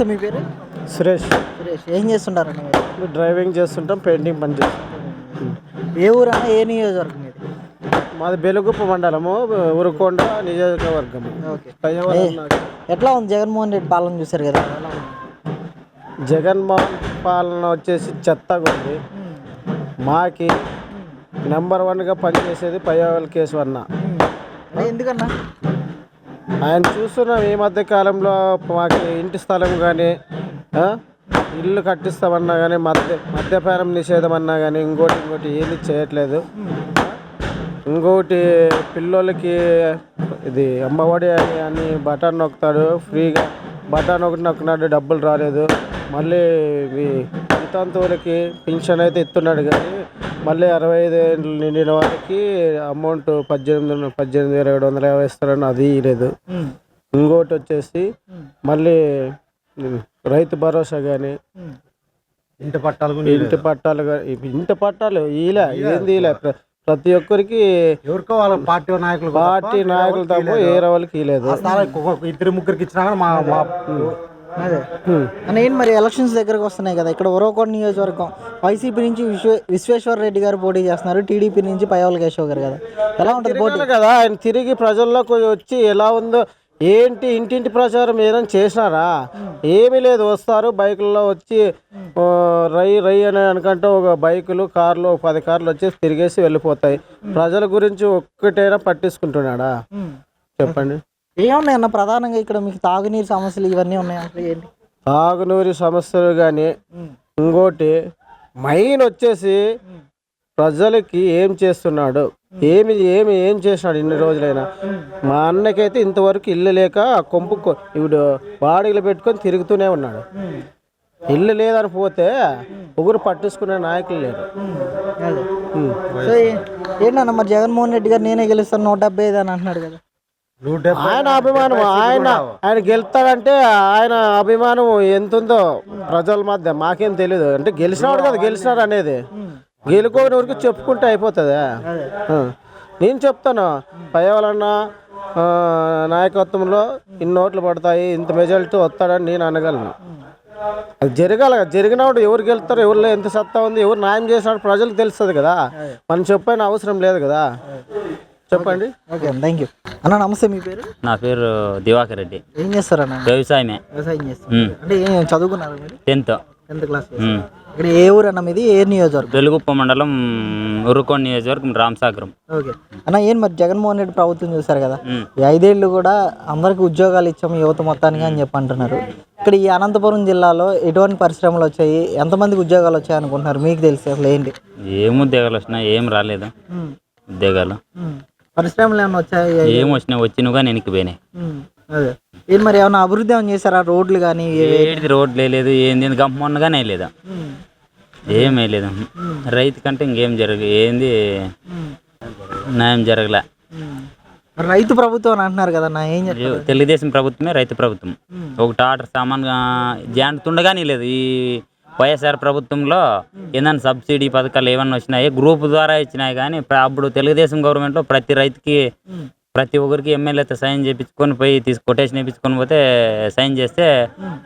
నమస్తే, మీ పేరు? సురేష్. సురేష్, ఏం చేస్తుంటారన్న మీరు? డ్రైవింగ్ చేస్తుంటాం, పెయింటింగ్ పని చేస్తాం. ఏ ఊరన్నా, ఏ నియోజకవర్గం ఇది? మాది బెలుగుప్ప మండలము, ఉరుకొండ నియోజకవర్గము. ఓకే. ఎట్లా ఉంది జగన్మోహన్ రెడ్డి పాలన? చూశారు కదా, ఎలా ఉంది? జగన్మోహన్ పాలన వచ్చేసి చెత్తగా ఉంది. మాకి నెంబర్ 1గా పనిచేసేది పయ్యావల కేశవన్న. ఎందుకన్నా? ఆయన చూస్తున్నాం ఈ మధ్య కాలంలో మాకు ఇంటి స్థలం కానీ, ఇల్లు కట్టిస్తామన్నా కానీ, మద్యపానం నిషేధం అన్నా కానీ, ఇంకోటి ఏది చేయట్లేదు. ఇంకొకటి పిల్లోళ్ళకి ఇది అమ్మఒడి అని బటన్ నొక్కుతాడు, ఫ్రీగా బటన్ ఒకటి నొక్కినాడు, డబ్బులు రాలేదు. మళ్ళీ వితంతువులకి పింఛన్ అయితే ఇస్తున్నాడు, కానీ మళ్ళీ 65 ఏళ్ళు నిండిన వాళ్ళకి అమౌంట్ 18,750 ఇస్తారని అది లేదు. ఇంకోటి వచ్చేసి మళ్ళీ రైతు భరోసా కానీ, ఇంటి పట్టాలు ఇలా ఏంది ఇలా ప్రతి ఒక్కరికి ఎవరికో వాళ్ళ పార్టీ నాయకులు తప్ప వేరే వాళ్ళకి లేదు. 2-3 ఇచ్చినా అదే అని. ఏంటి మరి, ఎలక్షన్స్ దగ్గరకు వస్తున్నాయి కదా, ఇక్కడ ఉరవకొండ నియోజకవర్గం వైసీపీ నుంచి విశ్వేశ్వర రెడ్డి గారు పోటీ చేస్తున్నారు, టీడీపీ నుంచి పయ్యావుల కేశవ్ గారు కదా, ఎలా ఉంటుంది పోటీ కదా? ఆయన తిరిగి ప్రజల్లోకి వచ్చి ఎలా ఉందో ఏంటి, ఇంటింటి ప్రచారం ఏదైనా చేసినారా? ఏమీ లేదు. వస్తారు బైకుల్లో వచ్చి రై అని అనుకుంటే ఒక బైకులు కార్లు 10 కార్లు వచ్చేసి తిరిగేసి వెళ్ళిపోతాయి. ప్రజల గురించి ఒక్కటైనా పట్టించుకుంటున్నాడా చెప్పండి? ఏమున్నాయన్న ప్రధానంగా ఇక్కడ మీకు తాగునీరు సమస్యలు ఇవన్నీ ఉన్నాయి అసలు ఏంటి? తాగునీరు సమస్యలు కానీ, ఇంకోటి మెయిన్ వచ్చేసి ప్రజలకి ఏం చేస్తున్నాడు, ఏం చేసినాడు ఇన్ని రోజులైనా? మా అన్నకైతే ఇంతవరకు ఇల్లు లేక కొంపు ఇప్పుడు బాడీలు పెట్టుకొని తిరుగుతూనే ఉన్నాడు. ఇల్లు లేదని పోతే ఒకరు పట్టించుకునే నాయకులు లేరు. సో ఏంటన్నా మరి జగన్మోహన్ రెడ్డి గారు నేనే గెలుస్తాను 175 అని అంటున్నాడు కదా, ఆయన అభిమానం, ఆయన గెలుస్తాడంటే ఆయన అభిమానం ఎంత ఉందో ప్రజల మధ్య మాకేం తెలీదు. అంటే గెలిచినాడు కదా, గెలిచినాడు అనేది గెలుకోని వరకు చెప్పుకుంటే అయిపోతుందా? నేను చెప్తాను, పయ్యావలన్న నాయకత్వంలో ఇన్ని ఓట్లు పడతాయి, ఇంత మెజారిటీ వస్తాడని నేను అనగలను. అది జరిగినప్పుడు ఎవరు గెలుస్తారో, ఎవరిలో ఎంత సత్తా ఉంది, ఎవరు న్యాయం చేసినాడు ప్రజలకు తెలుస్తుంది కదా. మనం చెప్పైన అవసరం లేదు కదా. చెప్పండి. ఓకే, థ్యాంక్ యూ అన్న. నమస్తే, మీ పేరు? నా పేరు దివాకర్ రెడ్డి. ఏం చేస్తారన్న? వ్యవసాయం చేస్తారు. అంటే ఏం చదువుకున్నారు మీరు? 10th class. ఇక్కడ ఏ ఊరు అన్న మీది, ఏ నియోజకవర్గం? బెలుగుప్ప మండలం, ఉరుకొండ నియోజకవర్గం, రామసాగరం. ఓకే అన్న, ఏం మరి జగన్మోహన్ రెడ్డి ప్రభుత్వం చూసారు కదా, ఈ 5 ఏళ్ళు కూడా అందరికి ఉద్యోగాలు ఇచ్చాము యువత మొత్తానికి అని చెప్పి అంటున్నారు. ఇక్కడ ఈ అనంతపురం జిల్లాలో ఎటువంటి పరిశ్రమలు వచ్చాయి, ఎంతమందికి ఉద్యోగాలు వచ్చాయి అనుకుంటున్నారు? మీకు తెలిసి అసలు ఏంటి? ఏం ఉద్యోగాలు వచ్చినాయి? ఏం రాలేదు ఉద్యోగాలు. పరిశ్రమలు ఏమైనా వచ్చాయి? ఏం వచ్చినాయి? వచ్చినవి కానీ వెనక్కి పోయినాయి. అదే ఏం మరి ఏమైనా అభివృద్ధి ఏమైనా చేశారా? రోడ్లు కానీ? ఏది రోడ్లు లేదు, ఏంది గమ్మన్నగానే లేదా, ఏం వేయలేదు. రైతు కంటే ఇంకేం ఏంది న్యాయం జరగలే. రైతు ప్రభుత్వం అని అంటున్నారు కదా, ఏం తెలుగుదేశం ప్రభుత్వమే రైతు ప్రభుత్వం. ఒక టాటర్ సామాన్ జాంతుండగానే లేదు. ఈ వైఎస్ఆర్ ప్రభుత్వంలో ఏదైనా సబ్సిడీ పథకాలు ఏమన్నా వచ్చినాయి, గ్రూప్ ద్వారా ఇచ్చినాయి. కానీ అప్పుడు తెలుగుదేశం గవర్నమెంట్లో ప్రతి రైతుకి, ప్రతి ఒక్కరికి ఎమ్మెల్యేతో సైన్ చేయించుకొని పోయి కొటేషన్ వేయించుకొని పోతే సైన్ చేస్తే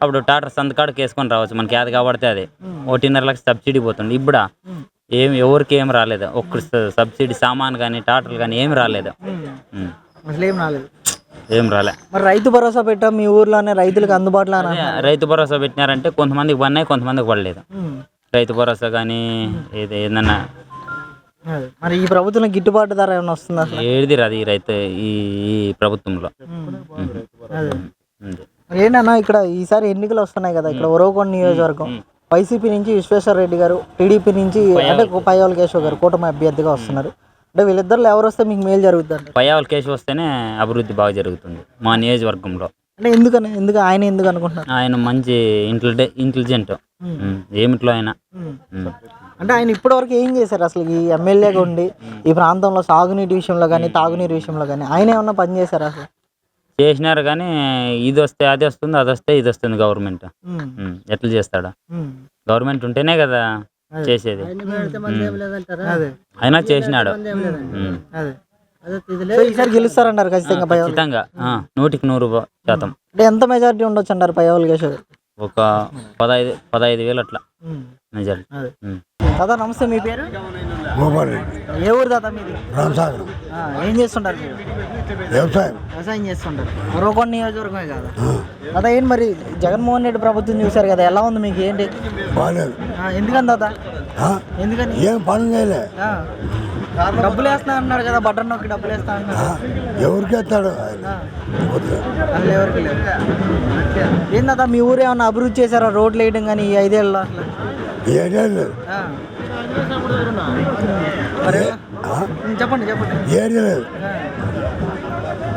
అప్పుడు టాటర్ సంతకాడికి వేసుకొని రావచ్చు. మనకి అది కాబడితే అది 1.5 లక్ష సబ్సిడీ పోతుంది. ఇప్పుడు ఎవరికి ఏం రాలేదు. ఒక్క సబ్సిడీ సామాన్ కానీ టాటర్లు కానీ ఏమి రాలేదు. ఏం రాలే. మరి రైతు భరోసా పెట్టాం మీ ఊర్లోనే, రైతులకు అందుబాటులో రైతు భరోసా పెట్టినారంటే కొంతమందికి పడినాయి, కొంతమందికి పడలేదు. రైతు భరోసా కానీ ఏదన్నా. మరి ఈ ప్రభుత్వం గిట్టుబాటు ధర ఏమైనా వస్తుందా? ఏది రాదు ఈ రైతు ఈ ప్రభుత్వంలో. ఏంటన్నా ఇక్కడ ఈసారి ఎన్నికలు వస్తున్నాయి కదా, ఇక్కడ ఉరవకొండ నియోజకవర్గం వైసీపీ నుంచి విశ్వేశ్వర రెడ్డి గారు, టీడీపీ నుంచి అంటే పయ్యావుల కేశవ్ గారు కూటమి అభ్యర్థిగా వస్తున్నారు. అంటే వీళ్ళిద్దరు ఎవరు వస్తే మీకు మేలు జరుగుతుంది? పయ్యావుల కేశవ్ వస్తేనే అభివృద్ధి బాగా జరుగుతుంది మా నియోజకవర్గంలో. అంటే ఆయన ఎందుకు అనుకుంటున్నారు? ఆయన మంచి ఇంటెలిజెంట్, ఏమిట్లో అయినా. అంటే ఆయన ఇప్పటివరకు ఏం చేశారు అసలు ఈ ఎమ్మెల్యేగా ఉండి ఈ ప్రాంతంలో సాగునీటి విషయంలో కానీ, తాగునీరు విషయంలో కానీ ఆయన ఏమన్నా పని చేశారు అసలు? చేసినారు కానీ ఇది వస్తే అది వస్తుంది, అది వస్తే ఇది వస్తుంది. గవర్నమెంట్ ఎట్లా చేస్తాడా? గవర్నమెంట్ ఉంటేనే కదా చేసేది. అయినా చేసినాడు. ఈసారి గెలుస్తారంటారు ఖచ్చితంగా? ఖచ్చితంగా 100% అంటే ఎంత మెజారిటీ ఉండొచ్చు అంటారు పయ్యావుల కేశవ్? ఒక 15,000 అట్లా ఉమ్. మెజారిటీ. అదే తాత నమస్తే, మీ పేరు? గోపాల్ రెడ్డి, ఏ ఊరు తాత మీది? రామసాగరం, ఏం చేస్తుంటారు మీరు? వ్యవసాయం. వ్యవసాయం చేస్తుంటారు. ఉరవకొండ నియోజకవర్గమే కాదా తాత? ఏంటి మరి జగన్మోహన్ రెడ్డి ప్రభుత్వం చూశారు కదా, ఎలా ఉంది మీకు? ఏంటి బాగాలేదు. ఎందుకని తాత? ఆ? ఎందుకని? ఏం పని చేయలే. డబ్బులు వేస్తా అన్నాడు కదా, బటన్ నొక్కి డబ్బులు వేస్తా అన్నాడు. ఎవరికి ఎత్తాడు అసలు ఎవరికి లేదు. ఏం తాత మీ ఊరు ఏమన్నా అభివృద్ధి చేశారా? రోడ్లు వేయడం కానీ ఈ 5 ఏళ్ళలో అసలు? ఏరియా లేదు. మరి చెప్పండి చెప్పండి. ఏరియా లేదు.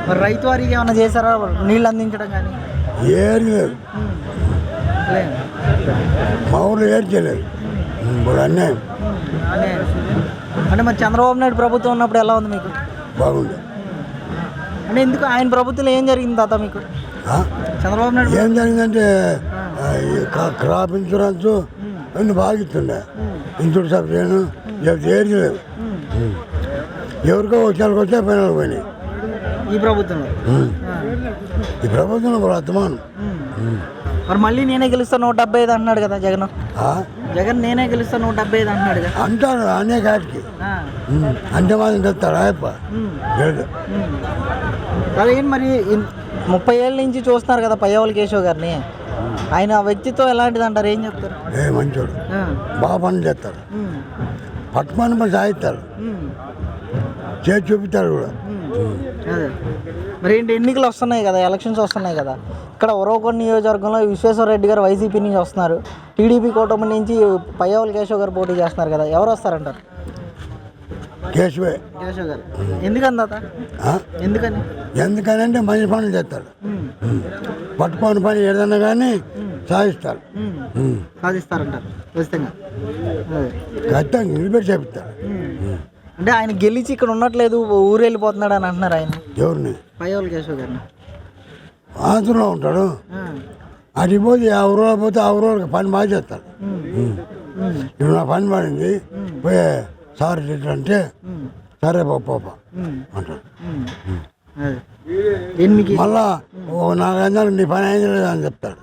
మరి రైతు వారికి ఏమైనా చేశారా? నీళ్ళు అందించడం కానీ? ఏరియా లేదు. లేదు. మా ఊళ్ళో ఏం చేయలేదు. ఇప్పుడు అన్యాయం. అంటే మరి చంద్రబాబు నాయుడు ప్రభుత్వం ఉన్నప్పుడు ఎలా ఉంది మీకు? బాగుంది. అంటే ఎందుకు ఆయన ప్రభుత్వంలో ఏం జరిగింది తాత మీకు? ఆ? చంద్రబాబు నాయుడు ఏం జరిగిందంటే ఈ క్రాప్ ఇన్సూరెన్స్ అన్నీ బాగా ఇస్తుండే. ఇన్సూరెన్స్ సబ్సిడీ ఏరియా లేదు. ఎవరికో వచ్చాలకు వచ్చే పైన పోయినాయి. ఈ ప్రభుత్వంలో. ఈ ప్రభుత్వం వర్తమానం. మరి మళ్ళీ నేనే గెలుస్తాను 175 అంటున్నాడు కదా జగన్. జగన్ నేనే గెలుస్తాను 175 అంటున్నాడు కదా. అంటాడు అనే కాటికి అంటే మాత్రం చెప్తాడు ఆయప్ప లేదు. అదేంటి మరి 30 ఏళ్ళ నుంచి చూస్తున్నారు కదా పయ్యవల కేశవ్ గారిని, ఆయన వ్యక్తిత్వం ఎలాంటిది అంటారు? ఏం చెప్తారు? మంచోడు, బాగా పనులు చేస్తాడు, పట్టుమని పని సాగిస్తాడు, చేసి చూపిస్తాడు కూడా. అదే మరి ఏంటి, ఎన్నికలు వస్తున్నాయి కదా, ఎలక్షన్స్ వస్తున్నాయి కదా. ఇక్కడ ఉరవకొండ నియోజకవర్గంలో విశ్వేశ్వరరెడ్డి గారు వైసీపీ నుంచి వస్తున్నారు, టీడీపీ కూటమి నుంచి పయ్యవల కేశవ్ గారు పోటీ చేస్తున్నారు కదా, ఎవరు వస్తారంటారు? కేశవ్ గారు. ఎందుకని తాత? ఎందుకని? ఎందుకనంటే మంచి పనులు చేస్తాడు, పట్టుకొని పని ఏదన్నా కానీ సాగిస్తాడు, సాధిస్తారంటారు ఖచ్చితంగా. ఖచ్చితంగా నిలబెట్టి చేపిస్తాడు. అంటే ఆయన గెలిచి ఇక్కడ ఉండట్లేదు, ఊరు వెళ్ళిపోతున్నాడు అని అంటున్నారు ఆయన. ఎవరిని? పయ్యవల కేశవ్ గారిని. ఆంధ్రలో ఉంటాడు, అది పోతే ఆ ఊరిలో పోతే ఆ ఊరికి పని బాగా చేస్తాడు. ఇప్పుడు నా పని పడింది పోయే సార్ అంటే సరే పాప అంటాడు. మళ్ళా 4 గంటలకు నీ పని అయింది లేదా అని చెప్తాడు,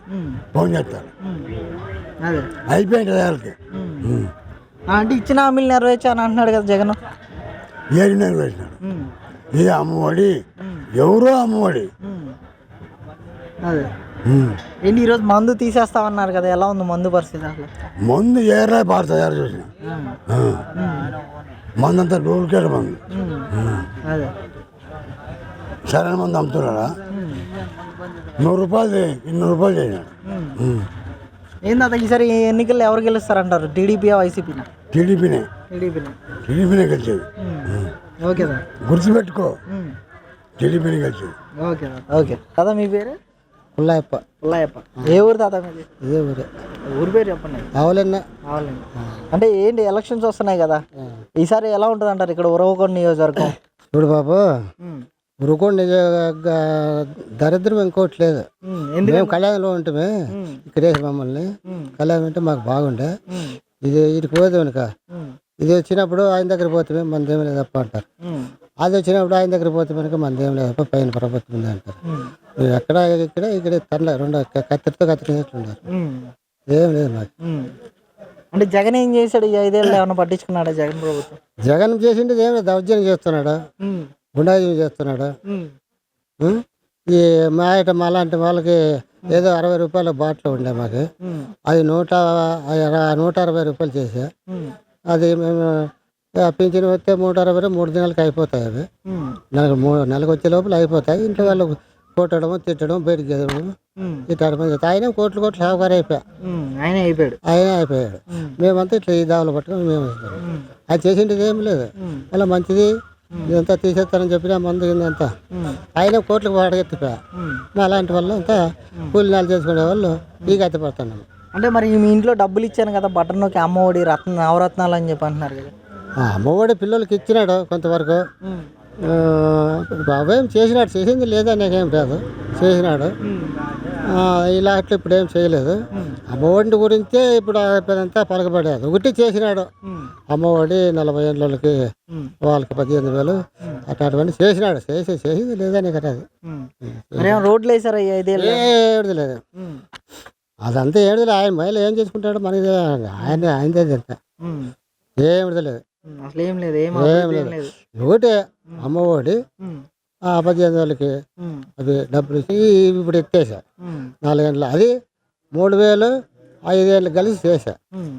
ఫోన్ చేస్తాడు. అయిపోయింది వాళ్ళకి. అంటే ఇచ్చిన హామీలు నెరవేర్చాను అంటున్నాడు కదా జగన్. ఏది నెరవేర్చినాడు? ఇది అమ్మఒడి, ఎవరో అమ్మఒడి. అదే ఏంటి ఈరోజు మందు తీసేస్తామన్నారు కదా, ఎలా ఉంది మందు పరిస్థితి అసలు? మందు ఏర్రా పారుతుంది, ఎవరు చూసిన మందు అంతా డూప్లికేట్ మందు. అదే సరైన మంది అమ్ముతున్నాడా? 100 రూపాయలు 200 రూపాయలు చేసినాడు. ఏంది ఈసారి ఎన్నికల్లో ఎవరు గెలుస్తారంటారు? టీడీపీ వైసీపీనా? టీడీపీనే గెలిచేది. ఓకే గుర్తుపెట్టుకో, టీడీపీనే గెలిచేది. ఓకే తాత మీ పేరు? పుల్లయ్యప్ప. ఏ ఊరు తాత మీది? ఇదే ఊరే. ఊరి పేరు చెప్పండి. ఆవులండి. అంటే ఏంటి ఎలక్షన్స్ వస్తున్నాయి కదా, ఈసారి ఎలా ఉంటుంది అంటారు ఇక్కడ ఉరవకొండ నియోజకవర్గం? చూడు బాబు, ఉరవకొండ దరిద్రం ఇంకోటి లేదు. మేము కళ్యాణంలో ఉంటే ఇక్కడే మమ్మల్ని కళ్యాణం అంటే మాకు బాగుండే. ఇది పోదు వెనుక ఇది వచ్చినప్పుడు ఆయన దగ్గర పోతే మనదేం లేదప్ప అంటారు, అది వచ్చినప్పుడు ఆయన దగ్గర పోతే కనుక మనదేం లేదప్ప పైన ప్రభుత్వం ఉంది అంటారు. ఎక్కడ ఇక్కడ తనలే 2 కత్తిరితో కత్తిరినట్లున్నారు, ఏం లేదు మాకు. అంటే జగన్ ఏం చేశాడు ఈ 5 ఏళ్ళు? ఏమన్నా పట్టించుకున్నాడా జగన్ ప్రభుత్వం? జగన్ చేసింది ఏం లేదు, దౌర్జన్యం చేస్తున్నాడు, గుండాజీ చేస్తున్నాడు. ఈ మాలాంటి వాళ్ళకి ఏదో 60 రూపాయల బాటిల్ ఉండే మాకు, అది 160 రూపాయలు చేసా. అది మేము పింఛన్ వస్తే 160 3 దినాలకి అయిపోతాయి. అవి నెలకు వచ్చే లోపల అయిపోతాయి. ఇంట్లో వాళ్ళు కొట్టడం తిట్టడం బయటకు వెళ్ళడం ఇట్లా ఆయన కోట్లు సాగుకారు అయిపోయాడు. మేమంతా ఇట్లా ఈ దావులు పట్టుకొని మేము వస్తాం. అది చేసింది ఏం లేదు, అలా మంచిది ఇదంతా తీసేస్తానని చెప్పిన మందు ఇందంతా ఆయన కోట్లకు వాడగెత్తిపోయా. అలాంటి వాళ్ళు అంతా కూలినాలు చేసుకునే వాళ్ళు ఈ గతి పడుతున్నాము. అంటే మరి మీ ఇంట్లో డబ్బులు ఇచ్చాను కదా, బటన్ నొక్కి అమ్మఒడి నవరత్నాలు అని చెప్పి అంటున్నారు కదా. అమ్మఒడి పిల్లలకి ఇచ్చినాడు కొంతవరకు, బాబాయ్ చేసింది లేదా నాకేం కాదు, చేసినాడు. ఇలా అట్లా ఇప్పుడు ఏం చేయలేదు. అమ్మఒడి గురించే ఇప్పుడు అంతా పలకబడేది. ఒకటి చేసినాడు అమ్మఒడి 40 ఏళ్ళకి వాళ్ళకి 15,000 అట్లాంటివన్నీ చేసినాడు. చేసింది లేదా నీకు అది రోడ్లు వేసారా? 5 ఏళ్ళు ఏది లేదు. అదంతా ఏడుదలే, ఆయన మహిళ ఏం చేసుకుంటాడో మనకి ఆయనదే అంత ఏం విడతలేదు. అసలు ఏం లేదు, ఏం అభివృద్ధి ఏం లేదు. ఒకటే అమ్మఒడి ఉమ్, ఆ 18 వాళ్ళకి ఉమ్, అది డబ్బులు ఇచ్చి ఇప్పుడు ఎత్తేసా ఉమ్, 4 గంటలు, అది 3000 5 ఏళ్ళు కలిసి చేశా. ఉమ్.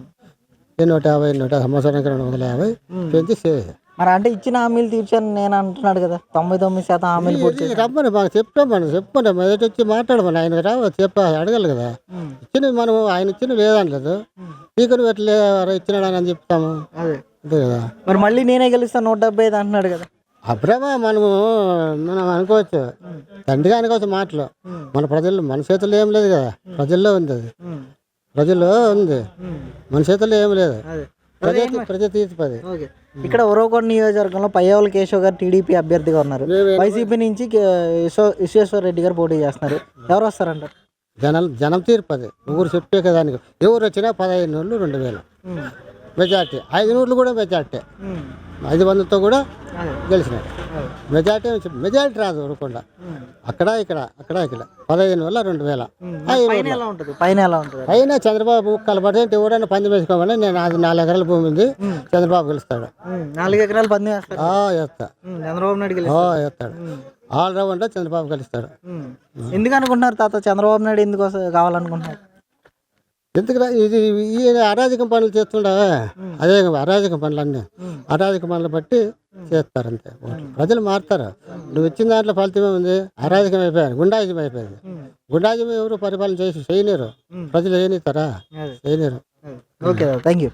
150 సంవత్సరానికి 250 పెంచి చేశా. మరి అంటే ఇచ్చిన హామీలు తీర్చాను నేను అంటున్నాడు కదా, 99% హామీలు పూర్తి చేశాను. రమ్మని మాకు చెప్పండి మొదటి వచ్చి మాట్లాడమని, ఆయన రావచ్చు అడగాలి కదా. ఉమ్, ఇచ్చిన మనం ఆయన ఇచ్చిన లేదనలేదు, స్పీకర్ పెట్టలే ఇచ్చినాడు అని చెప్తాము అదే అంతే కదా. మరి మళ్ళీ నేనే గెలుస్తాను 175 అంటున్నాడు కదా. అప్పుడేమో మనం అనుకోవచ్చు, తండ్రిగా అనుకోవచ్చు మాటలు. మన ప్రజల్లో మన చేతుల్లో ఏం లేదు కదా, ప్రజల్లో ఉంది అది, ఉమ్, ప్రజల్లో ఉంది, మన చేతుల్లో ఏం లేదు. అదే ప్రజ తీర్చిపది. ఓకే. ఇక్కడ ఉరవకొండ నియోజకవర్గంలో పయ్యావుల కేశవ్ గారు టీడీపీ అభ్యర్థిగా ఉన్నారు. వైసీపీ నుంచి విశ్వేశ్వర రెడ్డి గారు పోటీ చేస్తున్నారు. ఎవరు వస్తారంటారు? జనం తీర్పది. ఊరు చెప్పే కదా, ఎవరు వచ్చినా 15 నూళ్ళు 2000 మెజార్టీ, 5 నూళ్ళు కూడా మెజార్టీ, 500తో కూడా గెలిచినాడు. మెజార్టీ రాదు ఊరకుండా, అక్కడ ఇక్కడ 15 వల్ల 2000. పైన ఎలా ఉంటుంది? పైన ఎలా ఉంటుంది? అయినా చంద్రబాబు కలపడితే ఎవడన్నా పందెం వేసుకోమని, నేను అది 4 ఎకరాల భూమి ఉంది, చంద్రబాబు గెలుస్తాడు. 4 ఎకరాలు పంది వేస్తారు. వేస్తా, చంద్రబాబు నాయుడు గెలుస్తారు. వేస్తాడు. ఆల్రౌండర్ చంద్రబాబు గెలుస్తాడు. ఎందుకు అనుకుంటున్నారు తాత చంద్రబాబు నాయుడు ఎందుకు కావాలనుకుంటున్నారు? ఎందుకు ఇది ఈయన అరాజకం పనులు చేస్తుండే, అదే అరాజకం పనులు అన్నీ అరాజక పనులు బట్టి చేస్తారు అంతే. ప్రజలు మారుతారు. నువ్వు ఇచ్చిన దాంట్లో ఫలితమే ఉంది, అరాజకం అయిపోయారు, గుండాయిజం అయిపోయింది. గుండాయిజం ఎవరు పరిపాలన చేయలేరు, ప్రజలు ఏనిస్తారా? చేయలేరు. Okay, thank you.